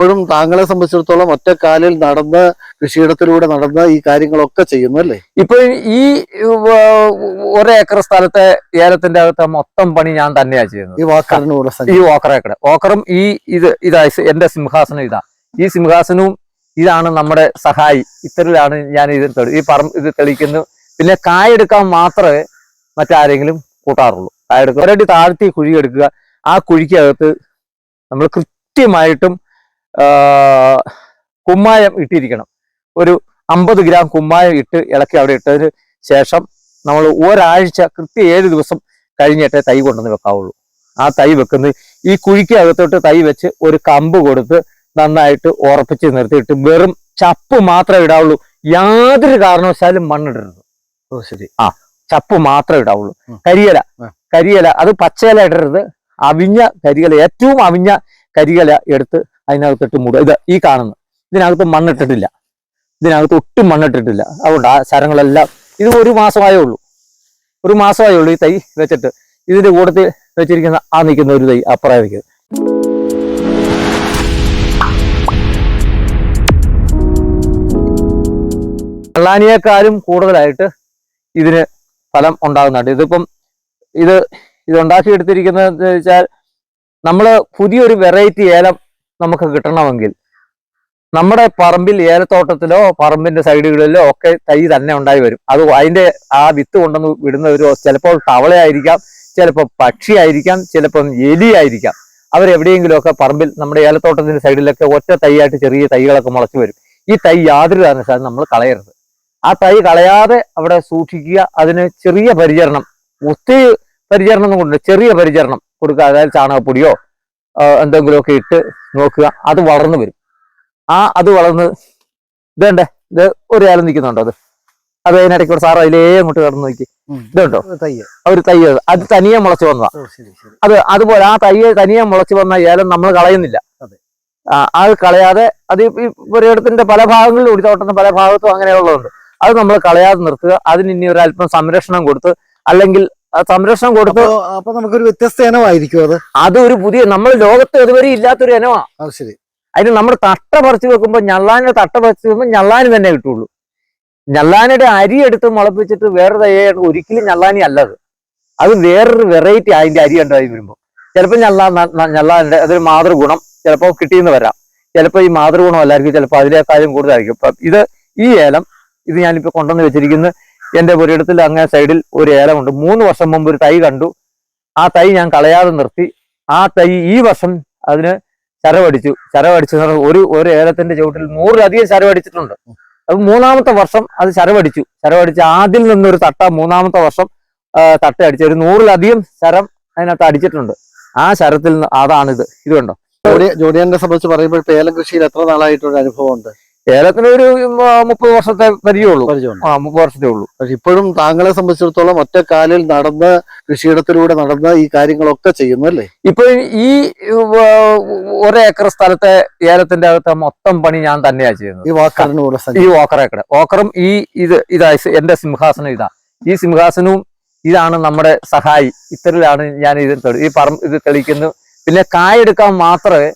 ഇപ്പോഴും താങ്കളെ സംബന്ധിച്ചിടത്തോളം ഒറ്റക്കാലിൽ നടന്ന് കൃഷിയിടത്തിലൂടെ നടന്ന് ഈ കാര്യങ്ങളൊക്കെ ചെയ്യുന്നു അല്ലേ? ഇപ്പൊ ഈ ഒരേക്കർ സ്ഥലത്തെ ഏലത്തിന്റെ അകത്തെ മൊത്തം പണി ഞാൻ തന്നെയാ ചെയ്യുന്നത്. ഈ ഓക്കറും ഇതാ എന്റെ സിംഹാസനം ഈ സിംഹാസനവും ഇതാണ് നമ്മുടെ സഹായി. ഇത്തരത്തിലാണ് ഞാൻ ഈ ഇത് തെളിക്കുന്നു. പിന്നെ കായെടുക്കാൻ മാത്രമേ മറ്റാരെങ്കിലും കൂട്ടാറുള്ളൂ. കായെടുക്കുക ഒരടി താഴ്ത്തി കുഴിയെടുക്കുക. ആ കുഴിക്കകത്ത് നമ്മൾ കൃത്യമായിട്ടും കുമ്മായം ഇട്ടിരിക്കണം. ഒരു 50 ഗ്രാം കുമ്മായം ഇട്ട് ഇളക്കി അവിടെ ഇട്ടതിന് ശേഷം നമ്മൾ ഒരാഴ്ച കൃത്യം 7 ദിവസം കഴിഞ്ഞിട്ടേ തൈ കൊണ്ടുവന്ന് വെക്കാവുള്ളൂ. ആ തൈ വെക്കുന്നത് ഈ കുഴിക്കകത്തോട്ട് തൈ വെച്ച് ഒരു കമ്പ് കൊടുത്ത് നന്നായിട്ട് ഉറപ്പിച്ച് നിർത്തിയിട്ട് വെറും ചപ്പ് മാത്രമേ ഇടാവുള്ളൂ. യാതൊരു കാരണവശാലും മണ്ണിടരുത്. ശരി. ചപ്പ് മാത്രമേ ഇടാവുള്ളൂ. കരിയില അത് പച്ചയില ഇടരുത്. അവിഞ്ഞ കരിയില, ഏറ്റവും അവിഞ്ഞ കരിയില എടുത്ത് അതിനകത്തിട്ട് മൂടുക. ഈ കാണുന്നു ഇതിനകത്ത് മണ്ണിട്ടിട്ടില്ല. ഇതിനകത്ത് ഒട്ടും മണ്ണിട്ടിട്ടില്ല. അതുകൊണ്ട് ആ ശരങ്ങളെല്ലാം ഇത് 1 മാസമായേ ഉള്ളൂ ഈ തൈ വെച്ചിട്ട്. ഇതിന്റെ കൂട്ടത്തിൽ വെച്ചിരിക്കുന്ന നിൽക്കുന്ന ഒരു തൈ അപ്പുറം വയ്ക്കുന്നത്. വെള്ളാനിയേക്കാളും കൂടുതലായിട്ട് ഇതിന് ഫലം ഉണ്ടാകുന്നുണ്ട്. ഇതിപ്പം ഇത് ഉണ്ടാക്കിയെടുത്തിരിക്കുന്നത് വെച്ചാൽ നമ്മള് പുതിയൊരു വെറൈറ്റി ഏലം നമുക്ക് കിട്ടണമെങ്കിൽ നമ്മുടെ പറമ്പിൽ ഏലത്തോട്ടത്തിലോ പറമ്പിന്റെ സൈഡുകളിലോ ഒക്കെ തൈ തന്നെ ഉണ്ടായി വരും. അത് അതിന്റെ ആ വിത്ത് കൊണ്ടുവന്ന് വിടുന്നവരോ ചിലപ്പോൾ തവളയായിരിക്കാം, ചിലപ്പോൾ പക്ഷിയായിരിക്കാം, ചിലപ്പം എലിയായിരിക്കാം. അവരെവിടെയെങ്കിലുമൊക്കെ പറമ്പിൽ നമ്മുടെ ഏലത്തോട്ടത്തിന്റെ സൈഡിലൊക്കെ ഒറ്റ തൈയായിട്ട് ചെറിയ തൈകളൊക്കെ മുളച്ചു വരും. ഈ തൈ യാതൊരു കാരണവശാലും നമ്മൾ കളയരുത്. ആ തൈ കളയാതെ അവിടെ സൂക്ഷിക്കുക. അതിന് ചെറിയ പരിചരണം, ഒത്തിരി പരിചരണം ഒന്നും കൊണ്ട് ചെറിയ പരിചരണം കൊടുക്കുക. അതായത് ചാണകപ്പൊടിയോ എന്തെങ്കിലുമൊക്കെ ഇട്ട് നോക്കുക. അത് വളർന്നു വരും. അത് വളർന്ന് ഇത് ഒരു ഏലം നിൽക്കുന്നുണ്ടോ? അത് അതിനിടയ്ക്കൂടെ സാറ് അതിലേ അങ്ങോട്ട് കടന്നു നോക്കി. ഇതുണ്ടോ ഒരു തൈ? അത് തനിയെ മുളച്ചു വന്നതാ. അതുപോലെ ആ തൈ തനിയെ മുളച്ചു വന്ന ഏലം നമ്മൾ കളയുന്നില്ല. അത് കളയാതെ അത് ഈ പുരയിടത്തിന്റെ പല ഭാഗങ്ങളിലും ഒടിത്തോട്ടത്തിന്റെ പല ഭാഗത്തും അങ്ങനെയുള്ളതുണ്ട്. അത് നമ്മൾ കളയാതെ നിർത്തുക. അതിന് ഇനി ഒരല്പം സംരക്ഷണം കൊടുത്ത്, അല്ലെങ്കിൽ സംരക്ഷണം കൊടുത്ത് അപ്പൊ നമുക്കൊരു വ്യത്യസ്ത ഇനമായിരിക്കും അത് ഒരു പുതിയ നമ്മൾ ലോകത്ത് ഇതുവരെ ഇല്ലാത്തൊരു ഇനമാണ്. ശരി. അതിന് നമ്മൾ തട്ട പറിച്ചു വെക്കുമ്പോൾ ഞള്ളാനെ തട്ട പറിച്ചു വെക്കുമ്പോൾ ഞള്ളാന് തന്നെ കിട്ടുള്ളൂ. ഞള്ളാനയുടെ അരി എടുത്ത് മുളപ്പിച്ചിട്ട് വേറെ തയ്യായിട്ട് ഒരിക്കലും ഞള്ളാനി അല്ലത്. അത് വേറൊരു വെറൈറ്റി അതിന്റെ അരി ഉണ്ടായി വരുമ്പോൾ ചിലപ്പോൾ ഞള്ളാന്റെ അതൊരു മാതൃഗുണം ചിലപ്പോൾ കിട്ടിയെന്ന് വരാം. ചിലപ്പോൾ ഈ മാതൃഗുണം അല്ലായിരിക്കും, ചിലപ്പോൾ അതിലേക്കാളും കൂടുതലായിരിക്കും. ഇപ്പം ഈ ഏലം ഞാനിപ്പോൾ കൊണ്ടുവന്ന് വെച്ചിരിക്കുന്നത് എന്റെ പുരയിടത്തിൽ അങ്ങേ സൈഡിൽ ഒരു ഏലമുണ്ട്. 3 വർഷം മുമ്പ് ഒരു തൈ കണ്ടു. ആ തൈ ഞാൻ കളയാതെ നിർത്തി. ആ തൈ ഈ വർഷം അതിന് ചരവടിച്ചു. ഒരു ഏലത്തിന്റെ ചുവട്ടിൽ 100-ലധികം ചരവടിച്ചിട്ടുണ്ട്. അത് 3-ാമത്തെ വർഷം അത് ചരവടിച്ചു. ആദ്യം നിന്നൊരു തട്ട 3-ാമത്തെ വർഷം തട്ട അടിച്ചു. ഒരു 100-ലധികം ശരം അതിനകത്ത് അടിച്ചിട്ടുണ്ട്. ആ ശരത്തിൽ നിന്ന് അതാണിത്. ഇത് കണ്ടോ? ജോഡിയാനെ സംബന്ധിച്ച് പറയുമ്പോൾ ഏലം കൃഷിയിൽ എത്ര നാളായിട്ടൊരു അനുഭവം ഉണ്ട്? ഏലത്തിന് ഒരു 30 വർഷത്തെ പരിചയമുള്ളൂ. 30 വർഷത്തേ ഉള്ളൂ. പക്ഷെ ഇപ്പോഴും താങ്കളെ സംബന്ധിച്ചിടത്തോളം ഒറ്റക്കാലിൽ നടന്ന് കൃഷിയിടത്തിലൂടെ നടന്ന് ഈ കാര്യങ്ങളൊക്കെ ചെയ്യുന്നു അല്ലേ? ഇപ്പൊ ഈ ഒരേക്കർ സ്ഥലത്തെ ഏലത്തിന്റെ അകത്തെ മൊത്തം പണി ഞാൻ തന്നെയാ ചെയ്യുന്നത്. ഈ ഓക്കറും ഇതാ എന്റെ സിംഹാസനം ഈ സിംഹാസനവും ഇതാണ് നമ്മുടെ സഹായി. ഇത്തരത്തിലാണ് ഞാൻ ഇത് തെളിക്കുന്നു. പിന്നെ കായെടുക്കാൻ മാത്രമേ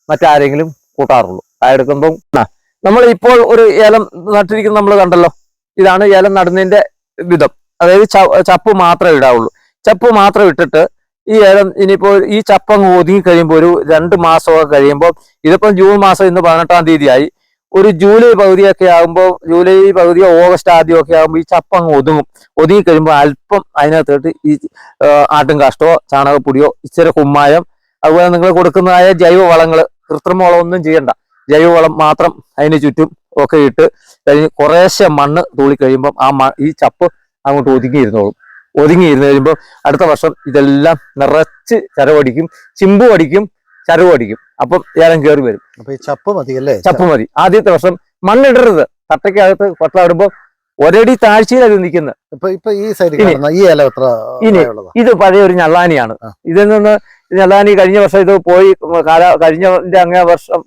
മറ്റാരെങ്കിലും കൂട്ടാറുള്ളൂ. കായെടുക്കുമ്പോൾ നമ്മൾ ഇപ്പോൾ ഒരു ഏലം നട്ടിരിക്കുന്നത് നമ്മൾ കണ്ടല്ലോ. ഇതാണ് ഏലം നടുന്നതിന്റെ വിധം. അതായത് ചപ്പ് മാത്രമേ ഇടാവുള്ളൂ. ചപ്പ് മാത്രം ഇട്ടിട്ട് ഈ ഏലം ഇനിയിപ്പോൾ ഈ ചപ്പങ്ങ് ഒതുങ്ങി കഴിയുമ്പോൾ ഒരു 2 മാസമൊക്കെ കഴിയുമ്പോൾ, ഇതിപ്പം ജൂൺ മാസം ഇന്ന് 18-ാം തീയതിയായി, ഒരു ജൂലൈ പകുതിയൊക്കെ ആകുമ്പോൾ, ജൂലൈ പകുതിയോ ഓഗസ്റ്റ് ആദ്യമൊക്കെ ആകുമ്പോൾ ഈ ചപ്പങ്ങ് ഒതുങ്ങി കഴിയുമ്പോൾ അല്പം അതിനകത്തോട്ട് ഈ ആട്ടും കാഷ്ടമോ ചാണകപ്പൊടിയോ ഇച്ചിരി കുമ്മായം, അതുപോലെ നിങ്ങൾ കൊടുക്കുന്നതായ ജൈവവളങ്ങൾ, കൃത്രിമ വളമൊന്നും ചെയ്യണ്ട, ജൈവവളം മാത്രം അതിന് ചുറ്റും ഒക്കെ ഇട്ട് കഴിഞ്ഞ് കുറേശ്ശെ മണ്ണ് തൂളി കഴിയുമ്പോൾ ഈ ചപ്പ് അങ്ങോട്ട് ഒതുങ്ങിയിരുന്ന് കഴിയുമ്പോൾ അടുത്ത വർഷം ഇതെല്ലാം നിറച്ച് ചരവടിക്കും, ചിമ്പു അടിക്കും, ചരവ് അടിക്കും. അപ്പം ഏലം കയറി വരും. അപ്പൊ ഈ ചപ്പ് മതിയല്ലേ? ചപ്പ് മതി. ആദ്യത്തെ വർഷം മണ്ണിടരുത്. തട്ടയ്ക്കകത്ത് കൊട്ട ഒരടി താഴ്ചയിലാണ് നിൽക്കുന്നത്. ഇത് പഴയ ഒരു ഞള്ളാനിയാണ്. ഇതിൽ നിന്ന് ഞള്ളാനി കഴിഞ്ഞ വർഷം ഇത് പോയി കഴിഞ്ഞതിന്റെ അങ്ങേ വർഷം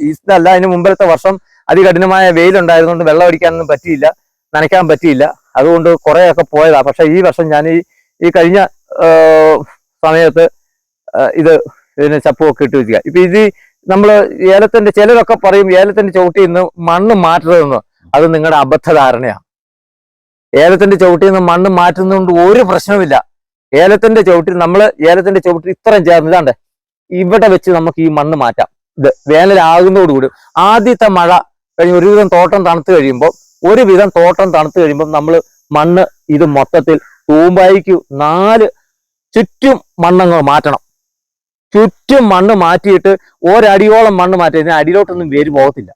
ഇതല്ല, അതിന് മുമ്പത്തെ വർഷം അതികഠിനമായ വെയിലുണ്ടായിരുന്നുകൊണ്ട് വെള്ളം അടിക്കാനൊന്നും പറ്റിയില്ല, നനയ്ക്കാൻ പറ്റിയില്ല. അതുകൊണ്ട് കുറെയൊക്കെ പോയതാ. പക്ഷെ ഈ വർഷം ഞാൻ ഈ കഴിഞ്ഞ സമയത്ത് ഇതിന് ചപ്പുമൊക്കെ ഇട്ട് വെക്കുക. ഇപ്പൊ നമ്മള് ഏലത്തിന്റെ ചിലരൊക്കെ പറയും ഏലത്തിന്റെ ചവിട്ടിൽ നിന്ന് മണ്ണ് മാറ്റരുതെന്ന്. അത് നിങ്ങളുടെ അബദ്ധധാരണയാണ്. ഏലത്തിന്റെ ചവിട്ടിൽ നിന്ന് മണ്ണ് മാറ്റുന്നതുകൊണ്ട് ഒരു പ്രശ്നവുമില്ല. ഏലത്തിന്റെ ചവിട്ടിൽ ഇത്രയും ചേർന്ന് ഇതാണ്ട് ഇവിടെ വെച്ച് നമുക്ക് ഈ മണ്ണ് മാറ്റാം. ഇത് വേനലാകുന്നതോടുകൂടി ആദ്യത്തെ മഴ കഴിഞ്ഞ് ഒരുവിധം തോട്ടം തണുത്ത് കഴിയുമ്പോൾ നമ്മൾ മണ്ണ് ഇത് മൊത്തത്തിൽ തൂമ്പായിക്ക് 4 ചുറ്റും മണ്ണങ്ങ് മാറ്റണം. ചുറ്റും മണ്ണ് മാറ്റിയിട്ട് ഒരടിയോളം മണ്ണ് മാറ്റി. ഇതിന് അടിയിലോട്ടൊന്നും വേര് പോകത്തില്ല.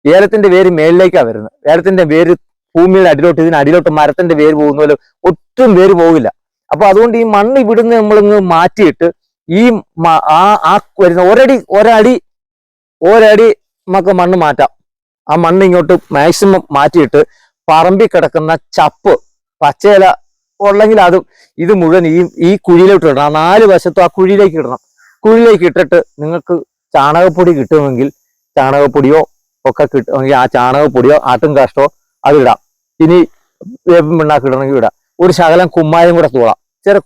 ഏലത്തിന്റെ വേര് മേലിലേക്കാണ് വരുന്നത്. ഏലത്തിന്റെ വേര് ഭൂമിയുടെ അടിയിലോട്ട്, ഇതിന് അടിയിലോട്ട് മരത്തിന്റെ വേര് പോകുന്ന പോലെ ഒട്ടും വേര് പോകില്ല. അപ്പൊ അതുകൊണ്ട് ഈ മണ്ണ് ഇവിടുന്ന് നമ്മളിങ്ങ് മാറ്റിയിട്ട് ഈ വരുന്ന ഒരടി നമുക്ക് മണ്ണ് മാറ്റാം. ആ മണ്ണ് ഇങ്ങോട്ട് മാക്സിമം മാറ്റിയിട്ട് പറമ്പിൽ കിടക്കുന്ന ചപ്പ് പച്ചയില ഉള്ളെങ്കിൽ അതും ഇത് മുഴുവൻ ഈ കുഴിയിലോട്ട് ഇടണം. ആ 4 വശത്തും ആ കുഴിയിലേക്ക് ഇടണം. കുഴിയിലേക്ക് ഇട്ടിട്ട് നിങ്ങൾക്ക് ചാണകപ്പൊടി കിട്ടുമെങ്കിൽ ചാണകപ്പൊടിയോ ഒക്കെ കിട്ടുമെങ്കിൽ ആ ചാണകപ്പൊടിയോ ആട്ടും കാഷ്ടോ അത് ഇടാം. ഇനി വേപ്പിൻ പിണ്ണാക്ക് ഇടണമെങ്കിൽ ഇടാം. ഒരു ശകലം കുമ്മായം കൂടെ തൂളാം.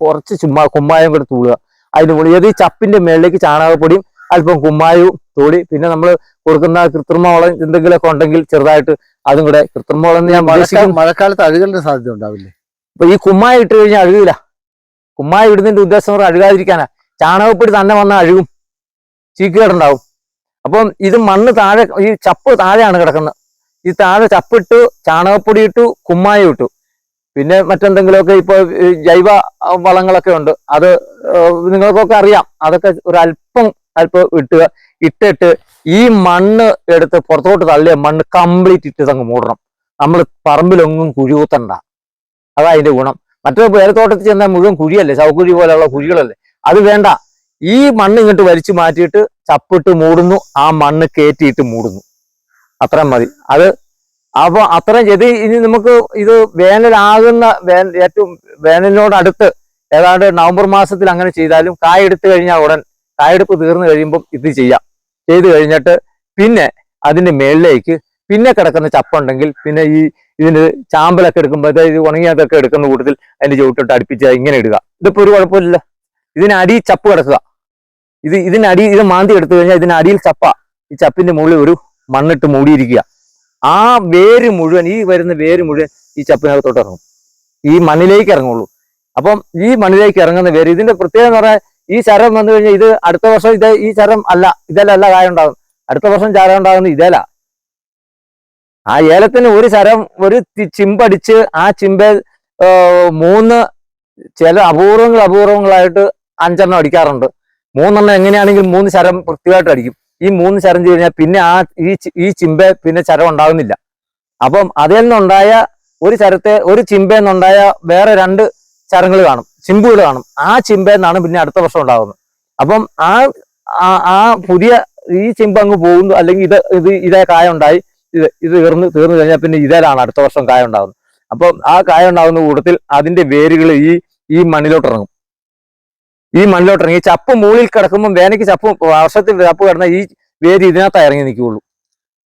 കുറച്ച് കുമ്മായം കൂടെ തൂളുക. അതിന് മുകളിൽ ഈ ചപ്പിന്റെ മേളിലേക്ക് ചാണകപ്പൊടിയും അല്പം കുമ്മായവും തൂളി, പിന്നെ നമ്മൾ കൊടുക്കുന്ന കൃത്രിമവളം എന്തെങ്കിലുമൊക്കെ ഉണ്ടെങ്കിൽ ചെറുതായിട്ട് അതും കൂടെ. കൃത്രിമവളം ഞാൻ മഴക്കാലത്ത് അഴുകലിന്റെ സാധ്യത ഉണ്ടാവില്ലേ? അപ്പൊ ഈ കുമ്മായം ഇട്ട് കഴിഞ്ഞാൽ അഴുകില്ല. കുമ്മായം ഇടുന്നതിന്റെ ഉദ്ദേശം അഴുകാതിരിക്കാനാ. ചാണകപ്പൊടി തന്നെ വന്നാൽ അഴുകും, ചീക്കേടുണ്ടാവും. അപ്പം ഇത് മണ്ണ് താഴെ, ഈ ചപ്പ് താഴെയാണ് കിടക്കുന്നത്. ഈ താഴെ ചപ്പിട്ടു, ചാണകപ്പൊടി ഇട്ടു, കുമ്മായം ഇട്ടു, പിന്നെ മറ്റെന്തെങ്കിലുമൊക്കെ ഇപ്പൊ ജൈവ വളങ്ങളൊക്കെ ഉണ്ട്. അത് നിങ്ങൾക്കൊക്കെ അറിയാം. അതൊക്കെ അല്പം ഇട്ടിട്ട് ഈ മണ്ണ് എടുത്ത് പുറത്തോട്ട് തള്ളിയ മണ്ണ് കംപ്ലീറ്റ് ഇട്ട് അങ്ങ് മൂടണം. നമ്മൾ പറമ്പിലൊന്നും കുഴി കുത്തണ്ട. അതാ അതിന്റെ ഗുണം. മറ്റൊരു പേരത്തോട്ടത്തിൽ ചെന്നാൽ മുഴുവൻ കുഴിയല്ലേ, ചവക്കുഴി പോലെയുള്ള കുഴികളല്ലേ. അത് വേണ്ട. ഈ മണ്ണ് ഇങ്ങോട്ട് വലിച്ചു മാറ്റിയിട്ട് ചപ്പിട്ട് മൂടുന്നു, ആ മണ്ണ് കയറ്റിയിട്ട് മൂടുന്നു. അത്രയും മതി. അത് അപ്പൊ അത്രയും ചെയ്ത് ഇനി നമുക്ക് ഇത് ഏറ്റവും വേനലിനോടടുത്ത് ഏതാണ്ട് നവംബർ മാസത്തിൽ അങ്ങനെ ചെയ്താലും കായെടുത്ത് കഴിഞ്ഞാൽ ഉടൻ, കായെടുപ്പ് തീർന്നു കഴിയുമ്പം ഇത് ചെയ്യാം. ചെയ്ത് കഴിഞ്ഞിട്ട് പിന്നെ അതിന്റെ മേളിലേക്ക് പിന്നെ കിടക്കുന്ന ചപ്പുണ്ടെങ്കിൽ പിന്നെ ഇതിന് ചാമ്പലൊക്കെ എടുക്കുമ്പോൾ, അതായത് ഉണങ്ങിയതൊക്കെ എടുക്കുന്ന കൂട്ടത്തിൽ അതിന്റെ ചുവട്ടിട്ട് അടുപ്പിച്ച് ഇങ്ങനെ ഇടുക. ഇതിപ്പോ ഒരു കുഴപ്പമില്ല. ഇതിനടി ചപ്പ് കിടക്കുക. ഇത് മാന്തി എടുത്തു കഴിഞ്ഞാൽ ഇതിനടിയിൽ ചപ്പ. ഈ ചപ്പിന്റെ മുകളിൽ ഒരു മണ്ണിട്ട് മൂടിയിരിക്കുക. ആ വേര് മുഴുവൻ, ഈ വരുന്ന വേര് മുഴുവൻ ഈ ചപ്പിനകത്തോട്ട് ഇറങ്ങും. ഈ മണ്ണിലേക്ക് ഇറങ്ങുള്ളൂ. അപ്പം ഈ മണ്ണിലേക്ക് ഇറങ്ങുന്ന വേര്, ഇതിന്റെ പ്രത്യേകത എന്ന് പറഞ്ഞാൽ ഈ ചരം വന്നു കഴിഞ്ഞാൽ ഇത് അടുത്ത വർഷം ഈ ചരം ഇതല്ല കായ ഉണ്ടാകും. അടുത്ത വർഷം ചരം ഉണ്ടാകുന്നത് ഇതേല. ആ ഏലത്തിന് ഒരു ഒരു ചിമ്പടിച്ച് ആ ചിമ്പേ 3 ചില അപൂർവങ്ങളായിട്ട് 5 എണ്ണം അടിക്കാറുണ്ട്. 3 എണ്ണം എങ്ങനെയാണെങ്കിൽ 3 ചരം കൃത്യമായിട്ട് അടിക്കും. ഈ 3 ചരം ചെയ്ത് കഴിഞ്ഞാൽ പിന്നെ ഈ ചിമ്പേ പിന്നെ ചരം ഉണ്ടാകുന്നില്ല. അപ്പം അതിൽ നിന്നുണ്ടായ ഒരു ചിമ്പേന്നുണ്ടായ വേറെ 2 ചരങ്ങൾ കാണും, ചിമ്പുകൾ കാണും. ആ ചിമ്പേന്നാണ് പിന്നെ അടുത്ത വർഷം ഉണ്ടാകുന്നത്. അപ്പം ആ പുതിയ ഈ ചിമ്പ് അങ്ങ് പോകുന്നു, അല്ലെങ്കിൽ ഇതേ കായ ഉണ്ടായി ഇത് തീർന്നു കഴിഞ്ഞാൽ പിന്നെ ഇതേലാണ് അടുത്ത വർഷം കായ ഉണ്ടാകുന്നത്. അപ്പം ആ കായ ഉണ്ടാകുന്ന കൂട്ടത്തിൽ അതിന്റെ വേരുകൾ ഈ മണ്ണിലോട്ട് ഇറങ്ങും. ഈ മണ്ണിലോട്ടിറങ്ങി ചപ്പ് മൂളിൽ കിടക്കുമ്പോൾ വേനയ്ക്ക് വർഷത്തിൽ ചപ്പ് കിടന്ന ഈ വേര് ഇതിനകത്ത് ഇറങ്ങി നിൽക്കുകയുള്ളൂ.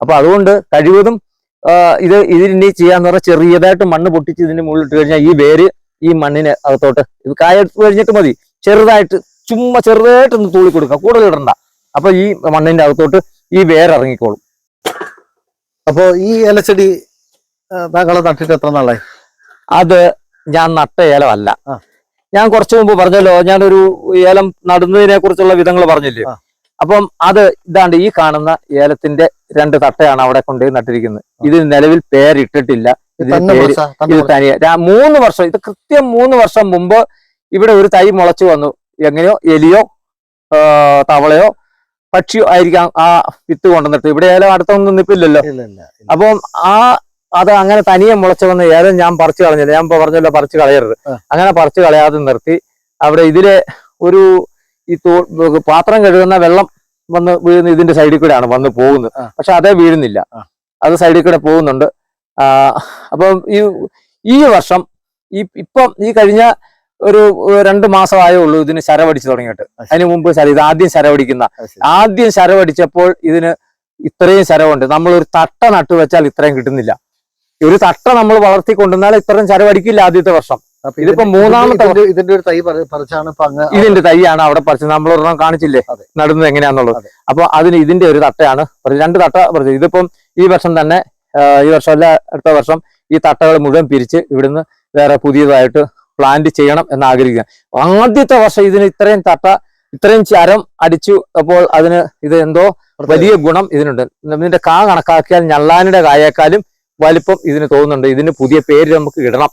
അപ്പൊ അതുകൊണ്ട് കഴിവതും ഇതിനി ചെയ്യാന്ന് പറഞ്ഞാൽ ചെറിയതായിട്ട് മണ്ണ് പൊട്ടിച്ച് ഇതിന്റെ മുകളിൽ ഇട്ട് കഴിഞ്ഞാൽ ഈ വേര് ഈ മണ്ണിന് അകത്തോട്ട് ഇത് കായ എടുത്ത് കഴിഞ്ഞിട്ട് മതി. ചെറുതായിട്ടൊന്ന് തൂളി കൊടുക്കുക, കൂടുതൽ ഇടണ്ട. അപ്പൊ ഈ മണ്ണിന്റെ അകത്തോട്ട് ഈ വേര് ഇറങ്ങിക്കോളും. അപ്പോ ഈ ഏലച്ചെടി താങ്കൾ നട്ടിട്ട് എത്ര നാളായി? അത് ഞാൻ നട്ട ഏലമല്ല. ഞാൻ കുറച്ചു മുമ്പ് പറഞ്ഞല്ലോ, ഞാനൊരു ഏലം നടുന്നതിനെ കുറിച്ചുള്ള വിധങ്ങൾ പറഞ്ഞില്ലേ. അപ്പം ഇതാണ്ട് ഈ കാണുന്ന ഏലത്തിന്റെ 2 തട്ടയാണ് അവിടെ കൊണ്ടുപോയി നട്ടിരിക്കുന്നത്. ഇതിന് നിലവിൽ പേരിട്ടിട്ടില്ല. ഇത് തനിയെ 3 വർഷം, ഇത് കൃത്യം 3 വർഷം മുമ്പ് ഇവിടെ ഒരു തൈ മുളച്ചു വന്നു. എങ്ങനെയോ എലിയോ തവളയോ പക്ഷിയോ ആയിരിക്കാം ആ വിത്ത് കൊണ്ടുവന്നിട്ട്. ഇവിടെ ഏലം അടുത്തൊന്നും നിപ്പില്ലല്ലോ. അപ്പം അത് അങ്ങനെ തനിയെ മുളച്ചു വന്ന ഏലം ഞാൻ പറിച്ചു കളഞ്ഞില്ല. ഞാൻ പറഞ്ഞല്ലോ പറിച്ചു കളയരുത്. അങ്ങനെ പറിച്ചു കളയാതെ നിർത്തി അവിടെ ഇതിലെ ഒരു പാത്രം കഴുകുന്ന വെള്ളം വന്ന് വീഴുന്ന ഇതിന്റെ സൈഡിൽ കൂടെയാണ് വന്ന് പോകുന്നത്. പക്ഷെ അതേ വീഴുന്നില്ല, അത് സൈഡിൽ കൂടെ പോകുന്നുണ്ട്. അപ്പം ഈ വർഷം ഇപ്പം ഈ കഴിഞ്ഞ ഒരു 2 മാസമായേ ഉള്ളൂ ഇതിന് ശരവടിച്ചു തുടങ്ങിയിട്ട്. അതിന് മുമ്പ് ഇത് ആദ്യം ശരവടിച്ചപ്പോൾ ഇതിന് ഇത്രയും ശരവുണ്ട്. നമ്മളൊരു തട്ട നട്ടു വെച്ചാൽ ഇത്രയും കിട്ടുന്നില്ല. ഒരു തട്ട നമ്മൾ വളർത്തി കൊണ്ടുവന്നാൽ ഇത്രയും ശരവടിക്കില്ല ആദ്യത്തെ വർഷം. അപ്പൊ ഇതിപ്പോ മൂന്നാമത്തെ ഇതിന്റെ ഒരു തൈ പറിച്ചാണ് ഇപ്പൊ അങ്ങ് ഇതിന്റെ തൈയാണ് അവിടെ പറിച്ചത്. നമ്മളൊരെണ്ണം കാണിച്ചില്ലേ അതെ. നടുന്നത് എങ്ങനെയാന്നുള്ളത്. അതെ. അപ്പൊ അതിന് ഇതിന്റെ ഒരു തട്ടയാണ് രണ്ട് തട്ട പറിച്ചത്. ഇതിപ്പം ഈ വർഷം തന്നെ ഈ വർഷമല്ല അടുത്ത വർഷം ഈ തട്ടകൾ മുഴുവൻ പിരിച്ച് ഇവിടുന്ന് വേറെ പുതിയതായിട്ട് പ്ലാന്റ് ചെയ്യണം എന്ന് ആഗ്രഹിക്കുക. ആദ്യത്തെ വർഷം ഇതിന് ഇത്രയും ചരം അടിച്ചു. അപ്പോൾ അതിന് ഇത് എന്തോ വലിയ ഗുണം ഇതിനുണ്ട്. ഇതിന്റെ കാ കണക്കാക്കിയാൽ ഞള്ളാനിയുടെ കായേക്കാളും വലിപ്പം ഇതിന് തോന്നുന്നുണ്ട്. ഇതിന് പുതിയ പേര് നമുക്ക് ഇടണം.